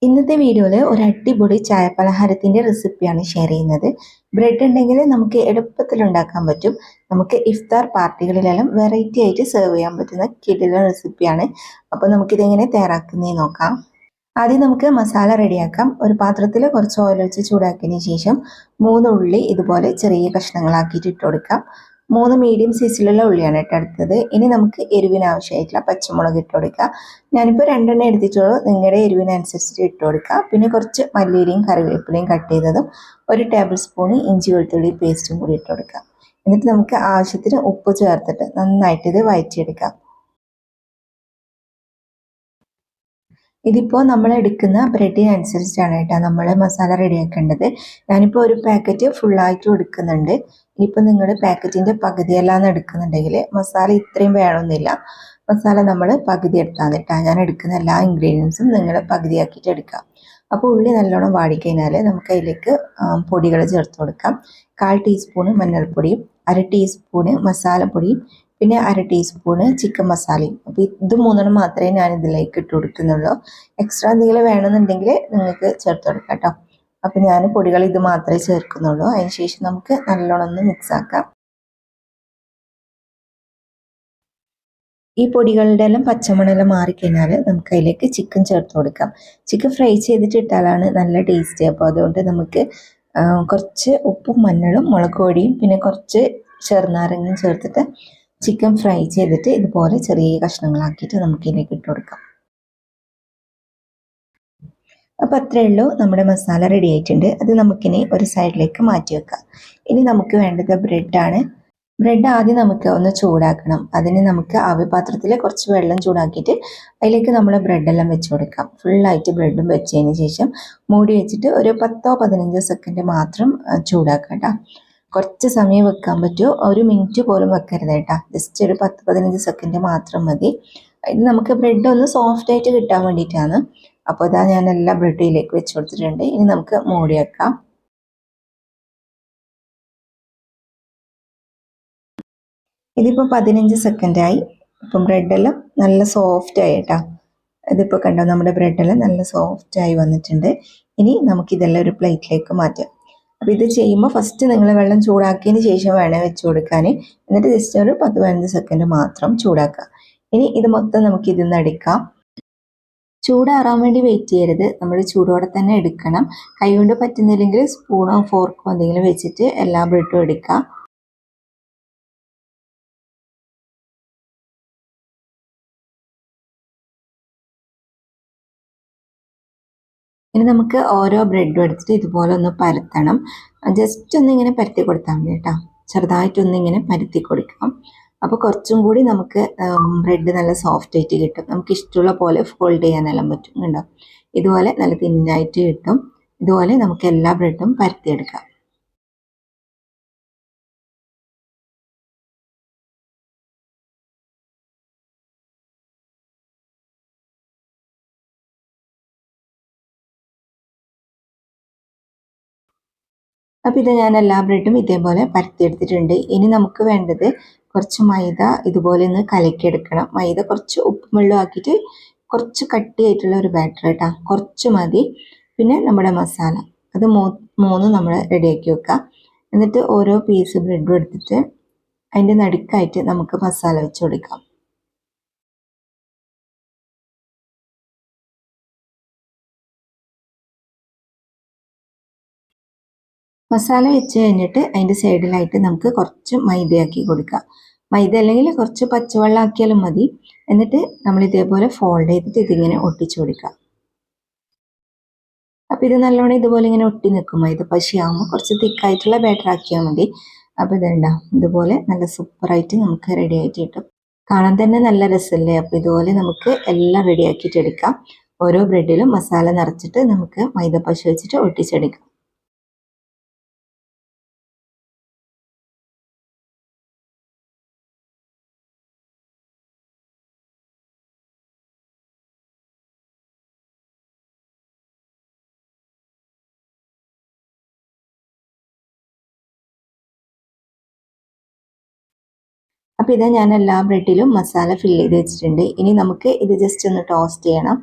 ഇന്നത്തെ വീഡിയോയിൽ ഒരു അടിപൊളി ചായപലഹാരത്തിൻ്റെ റെസിപ്പിയാണ് ഷെയർ ചെയ്യുന്നത്. ബ്രെഡ് ഉണ്ടെങ്കിൽ നമുക്ക് എളുപ്പത്തിൽ ഉണ്ടാക്കാൻ പറ്റും. നമുക്ക് ഇഫ്താർ പാർട്ടികളിലെല്ലാം വെറൈറ്റി ആയിട്ട് സെർവ് ചെയ്യാൻ പറ്റുന്ന കിടിലൻ റെസിപ്പിയാണ്. അപ്പോൾ നമുക്കിതെങ്ങനെ തയ്യാറാക്കുന്നതെന്ന് നോക്കാം. ആദ്യം നമുക്ക് മസാല റെഡിയാക്കാം. ഒരു പാത്രത്തിൽ കുറച്ച് ഓയിൽ ഒഴിച്ച് ചൂടാക്കിയതിന് ശേഷം 3 ഉള്ളി ഇതുപോലെ ചെറിയ കഷ്ണങ്ങളാക്കിയിട്ട് ഇട്ട് കൊടുക്കാം. 3 മീഡിയം സൈസിലുള്ള ഉള്ളിയാണ് എടുത്തത്. ഇനി നമുക്ക് എരിവിന് ആവശ്യമായിട്ടുള്ള പച്ചമുളക് ഇട്ട് കൊടുക്കുക. ഞാനിപ്പോൾ 2 എടുത്തിട്ടുള്ളൂ. നിങ്ങളുടെ എരിവിനനുസരിച്ചിട്ട് ഇട്ട് കൊടുക്കുക. പിന്നെ കുറച്ച് മല്ലിയിലയും കറിവേപ്പിലയും കട്ട് ചെയ്തതും 1 ടേബിൾ സ്പൂൺ ഇഞ്ചി വെളുത്തുള്ളി പേസ്റ്റും കൂടി ഇട്ട് കൊടുക്കുക. എന്നിട്ട് നമുക്ക് ആവശ്യത്തിന് ഉപ്പ് ചേർത്തിട്ട് നന്നായിട്ട് ഇത് വഴറ്റിയെടുക്കാം. ഇതിപ്പോൾ നമ്മൾ എടുക്കുന്ന ബ്രെഡിനനുസരിച്ചാണ് കേട്ടോ നമ്മൾ മസാല റെഡിയാക്കേണ്ടത്. ഞാനിപ്പോൾ ഒരു പാക്കറ്റ് ഫുള്ളായിട്ടും എടുക്കുന്നുണ്ട്. ഇനിയിപ്പോൾ നിങ്ങൾ പാക്കറ്റിൻ്റെ പകുതിയെല്ലാം എടുക്കുന്നുണ്ടെങ്കിൽ മസാല ഇത്രയും വേണമെന്നില്ല. മസാല നമ്മൾ പകുതി എടുത്താൽ കേട്ടോ. ഞാൻ എടുക്കുന്ന എല്ലാ ഇൻഗ്രീഡിയൻസും നിങ്ങൾ പകുതിയാക്കിയിട്ട് എടുക്കാം. അപ്പോൾ ഉള്ളി നല്ലോണം വാടിക്കഴിഞ്ഞാൽ നമുക്ക് അതിലേക്ക് പൊടികൾ ചേർത്ത് കൊടുക്കാം. 1/4 ടീസ്പൂണ് മഞ്ഞൾപ്പൊടിയും 1/2 ടീസ്പൂണ് മസാലപ്പൊടിയും പിന്നെ 1/2 ടീസ്പൂണ് ചിക്കൻ മസാലയും. അപ്പോൾ ഇത് 3 മാത്രമേ ഞാൻ ഇതിലേക്ക് ഇട്ട് കൊടുക്കുന്നുള്ളൂ. എക്സ്ട്രാ എന്തെങ്കിലും വേണമെന്നുണ്ടെങ്കിൽ നിങ്ങൾക്ക് ചേർത്ത് കൊടുക്കാം കേട്ടോ. അപ്പോൾ ഞാൻ പൊടികൾ ഇത് മാത്രമേ ചേർക്കുന്നുള്ളൂ. അതിന് ശേഷം നമുക്ക് നല്ലോണം ഒന്ന് മിക്സ് ആക്കാം. ഈ പൊടികളുടെ എല്ലാം പച്ചമണെല്ലാം മാറിക്കഴിഞ്ഞാൽ നമുക്ക് അതിലേക്ക് ചിക്കൻ ചേർത്ത് കൊടുക്കാം. ചിക്കൻ ഫ്രൈ ചെയ്തിട്ട് ഇട്ടാലാണ് നല്ല ടേസ്റ്റ്. അപ്പോൾ അതുകൊണ്ട് നമുക്ക് കുറച്ച് ഉപ്പും മഞ്ഞളും മുളക് പൊടിയും പിന്നെ കുറച്ച് ചെറുനാരങ്ങയും ചേർത്തിട്ട് ചിക്കൻ ഫ്രൈ ചെയ്തിട്ട് ഇതുപോലെ ചെറിയ കഷ്ണങ്ങളാക്കിയിട്ട് നമുക്ക് ഇതിലേക്ക് ഇട്ട് കൊടുക്കാം. അപ്പോൾ അത്രയേ ഉള്ളൂ, നമ്മുടെ മസാല റെഡി ആയിട്ടുണ്ട്. അത് നമുക്കിനി ഒരു സൈഡിലേക്ക് മാറ്റി വെക്കാം. ഇനി നമുക്ക് വേണ്ടത് ബ്രെഡാണ്. ബ്രെഡ് ആദ്യം നമുക്ക് ഒന്ന് ചൂടാക്കണം. അതിന് നമുക്ക് ആവിപാത്രത്തിൽ കുറച്ച് വെള്ളം ചൂടാക്കിയിട്ട് അതിലേക്ക് നമ്മൾ ബ്രെഡെല്ലാം വെച്ച് കൊടുക്കാം. ഫുള്ളായിട്ട് ബ്രെഡും വെച്ചതിന് ശേഷം മൂടി വെച്ചിട്ട് ഒരു 10-15 സെക്കൻഡ് മാത്രം ചൂടാക്കാം കേട്ടോ. കുറച്ച് സമയം വെക്കാൻ പറ്റുമോ, 1 മിനിറ്റ് പോലും വെക്കരുത് കേട്ടോ. ജസ്റ്റ് ഒരു 10-15 സെക്കൻഡ് മാത്രം മതി. ഇത് നമുക്ക് ബ്രെഡ് ഒന്ന് സോഫ്റ്റ് ആയിട്ട് കിട്ടാൻ വേണ്ടിയിട്ടാണ്. അപ്പോൾ ഇതാ ഞാൻ എല്ലാ ബ്രെഡിലേക്ക് വെച്ച് കൊടുത്തിട്ടുണ്ട്. ഇനി നമുക്ക് മൂടി വെക്കാം. ഇതിപ്പോൾ 15 സെക്കൻഡായി. ഇപ്പം ബ്രെഡെല്ലാം നല്ല സോഫ്റ്റ് ആയി കേട്ടോ. ഇതിപ്പോൾ കണ്ടോ, നമ്മുടെ ബ്രെഡെല്ലാം നല്ല സോഫ്റ്റ് ആയി വന്നിട്ടുണ്ട്. ഇനി നമുക്കിതെല്ലാം ഒരു പ്ലേറ്റിലേക്ക് മാറ്റാം. അപ്പോൾ ഇത് ചെയ്യുമ്പോൾ ഫസ്റ്റ് നിങ്ങൾ വെള്ളം ചൂടാക്കിയതിന് ശേഷം വേണേൽ വെച്ച് കൊടുക്കാൻ. എന്നിട്ട് ജസ്റ്റ് ഒരു 10-15 സെക്കൻഡ് മാത്രം ചൂടാക്കുക. ഇനി ഇത് മൊത്തം നമുക്ക് ഇതിൽ നിന്ന് എടുക്കാം. ചൂടാറാൻ വേണ്ടി വെയിറ്റ് ചെയ്യരുത്, നമ്മൾ ചൂടോടെ തന്നെ എടുക്കണം. കൈകൊണ്ട് പറ്റുന്നില്ലെങ്കിൽ സ്പൂണോ ഫോർക്കോ എന്തെങ്കിലും വെച്ചിട്ട് എല്ലാ ബ്രെഡും എടുക്കാം. ഇനി നമുക്ക് ഓരോ ബ്രെഡും എടുത്തിട്ട് ഇതുപോലെ ഒന്ന് പരത്തണം. ജസ്റ്റ് ഒന്നിങ്ങനെ പരത്തി കൊടുത്താൽ മതി കേട്ടോ. ചെറുതായിട്ടൊന്നിങ്ങനെ പരത്തി കൊടുക്കാം. അപ്പോൾ കുറച്ചും കൂടി നമുക്ക് ബ്രെഡ് നല്ല സോഫ്റ്റ് ആയിട്ട് കിട്ടും. നമുക്ക് ഇഷ്ടമുള്ള പോലെ ഫോൾഡ് ചെയ്യാനെല്ലാം പറ്റും. കണ്ടോ, ഇതുപോലെ നല്ല തിന്നായിട്ട് കിട്ടും. ഇതുപോലെ നമുക്ക് എല്ലാ ബ്രെഡും പരത്തിയെടുക്കാം. അപ്പോൾ ഇത് ഞാൻ എല്ലാ ബ്രെഡും ഇതേപോലെ പരത്തിയെടുത്തിട്ടുണ്ട്. ഇനി നമുക്ക് വേണ്ടത് കുറച്ച് മൈദ ഇതുപോലെ ഒന്ന് കലക്കിയെടുക്കണം. മൈദ കുറച്ച് ഉപ്പും വെള്ളം ആക്കിയിട്ട് കുറച്ച് കട്ടിയായിട്ടുള്ള ഒരു ബാറ്റർ കേട്ടോ, കുറച്ച് മതി. പിന്നെ നമ്മുടെ മസാല അത് 3 നമ്മൾ റെഡിയാക്കി വെക്കാം. എന്നിട്ട് ഓരോ പീസ് ബ്രെഡും എടുത്തിട്ട് അതിൻ്റെ നടുക്കായിട്ട് നമുക്ക് മസാല വെച്ച് കൊടുക്കാം. മസാല വെച്ച് കഴിഞ്ഞിട്ട് അതിൻ്റെ സൈഡിലായിട്ട് നമുക്ക് കുറച്ച് മൈദയാക്കി കൊടുക്കാം. മൈദ അല്ലെങ്കിൽ കുറച്ച് പച്ചവെള്ളം ആക്കിയാലും മതി. എന്നിട്ട് നമ്മൾ ഇതേപോലെ ഫോൾഡ് ചെയ്തിട്ട് ഇതിങ്ങനെ ഒട്ടിച്ചു കൊടുക്കുക. അപ്പോൾ ഇത് നല്ലോണം ഇതുപോലെ ഇങ്ങനെ ഒട്ടി നിൽക്കും. മൈദ പശയാകുമ്പോൾ കുറച്ച് തിക്കായിട്ടുള്ള ബാറ്റർ ആക്കിയാൽ മതി. അപ്പോൾ ഇതുണ്ട ഇതുപോലെ നല്ല സൂപ്പറായിട്ട് നമുക്ക് റെഡി ആയിട്ട് കിട്ടും. കാണാൻ തന്നെ നല്ല രസമല്ലേ. അപ്പോൾ ഇതുപോലെ നമുക്ക് എല്ലാം റെഡി ആക്കിയിട്ട് എടുക്കാം. ഓരോ ബ്രെഡിലും മസാല നിറച്ചിട്ട് നമുക്ക് മൈദ പശ വെച്ചിട്ട് ഒട്ടിച്ചെടുക്കാം. അപ്പോൾ ഇത് ഞാൻ എല്ലാ ബ്രെഡിലും മസാല ഫില്ല് ചെയ്ത് വെച്ചിട്ടുണ്ട്. ഇനി നമുക്ക് ഇത് ജസ്റ്റ് ഒന്ന് ടോസ്റ്റ് ചെയ്യണം.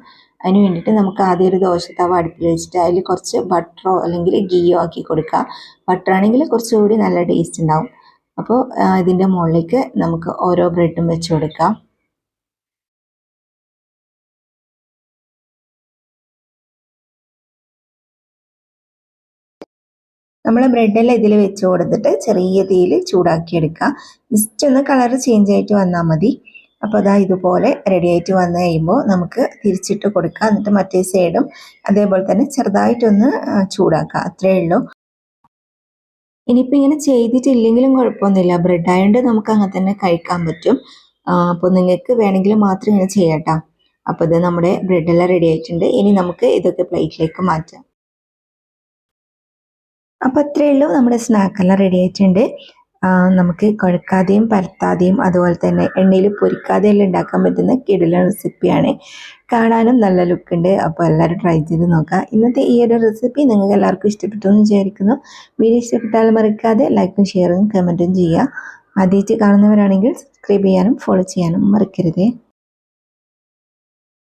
അതിന് വേണ്ടിയിട്ട് നമുക്ക് ആദ്യം ഒരു ദോശത്തവ അടുപ്പിൽ വെച്ചിട്ട് അതിൽ കുറച്ച് ബട്ടറോ അല്ലെങ്കിൽ ഗീയോ ആക്കി കൊടുക്കുക. ബട്ടറാണെങ്കിൽ കുറച്ചുകൂടി നല്ല ടേസ്റ്റ് ഉണ്ടാവും. അപ്പോൾ ഇതിൻ്റെ മുകളിലേക്ക് നമുക്ക് ഓരോ ബ്രെഡും വെച്ച് കൊടുക്കാം. നമ്മൾ ബ്രെഡെല്ലാം ഇതിൽ വെച്ച് കൊടുത്തിട്ട് ചെറിയ തീയിൽ ചൂടാക്കിയെടുക്കുക. ജസ്റ്റ് ഒന്ന് കളർ ചേഞ്ച് ആയിട്ട് വന്നാൽ മതി. അപ്പോൾ അതാ ഇതുപോലെ റെഡി ആയിട്ട് വന്നു കഴിയുമ്പോൾ നമുക്ക് തിരിച്ചിട്ട് കൊടുക്കുക. എന്നിട്ട് മറ്റേ സൈഡും അതേപോലെ തന്നെ ചെറുതായിട്ടൊന്ന് ചൂടാക്കുക. അത്രയേ ഉള്ളൂ. ഇനിയിപ്പോൾ ഇങ്ങനെ ചെയ്തിട്ടില്ലെങ്കിലും കുഴപ്പമൊന്നുമില്ല. ബ്രെഡ് ആയതുകൊണ്ട് നമുക്ക് അങ്ങനെ തന്നെ കഴിക്കാൻ പറ്റും. അപ്പോൾ നിങ്ങൾക്ക് വേണമെങ്കിൽ മാത്രം ഇങ്ങനെ ചെയ്യാട്ടോ. അപ്പോൾ ഇത് നമ്മുടെ ബ്രെഡെല്ലാം റെഡി ആയിട്ടുണ്ട്. ഇനി നമുക്ക് ഇതൊക്കെ പ്ലേറ്റിലേക്ക് മാറ്റാം. അപ്പോൾ അത്രയേ ഉള്ളൂ, നമ്മുടെ സ്നാക്കെല്ലാം റെഡി ആയിട്ടുണ്ട്. നമുക്ക് കുഴക്കാതെയും പരത്താതെയും അതുപോലെ തന്നെ എണ്ണയിൽ പൊരിക്കാതെയെല്ലാം ഉണ്ടാക്കാൻ പറ്റുന്ന കിടിലൻ റെസിപ്പിയാണ്. കാണാനും നല്ല ലുക്കുണ്ട്. അപ്പോൾ എല്ലാവരും ട്രൈ ചെയ്ത് നോക്കുക. ഇന്നത്തെ ഈ ഒരു റെസിപ്പി നിങ്ങൾക്ക് എല്ലാവർക്കും ഇഷ്ടപ്പെട്ടു എന്ന് വിചാരിക്കുന്നു. വീഡിയോ ഇഷ്ടപ്പെട്ടാൽ മറക്കാതെ ലൈക്കും ഷെയറും കമൻറ്റും ചെയ്യുക. ആദ്യമായിട്ട് കാണുന്നവരാണെങ്കിൽ സബ്സ്ക്രൈബ് ചെയ്യാനും ഫോളോ ചെയ്യാനും മറക്കരുതേ.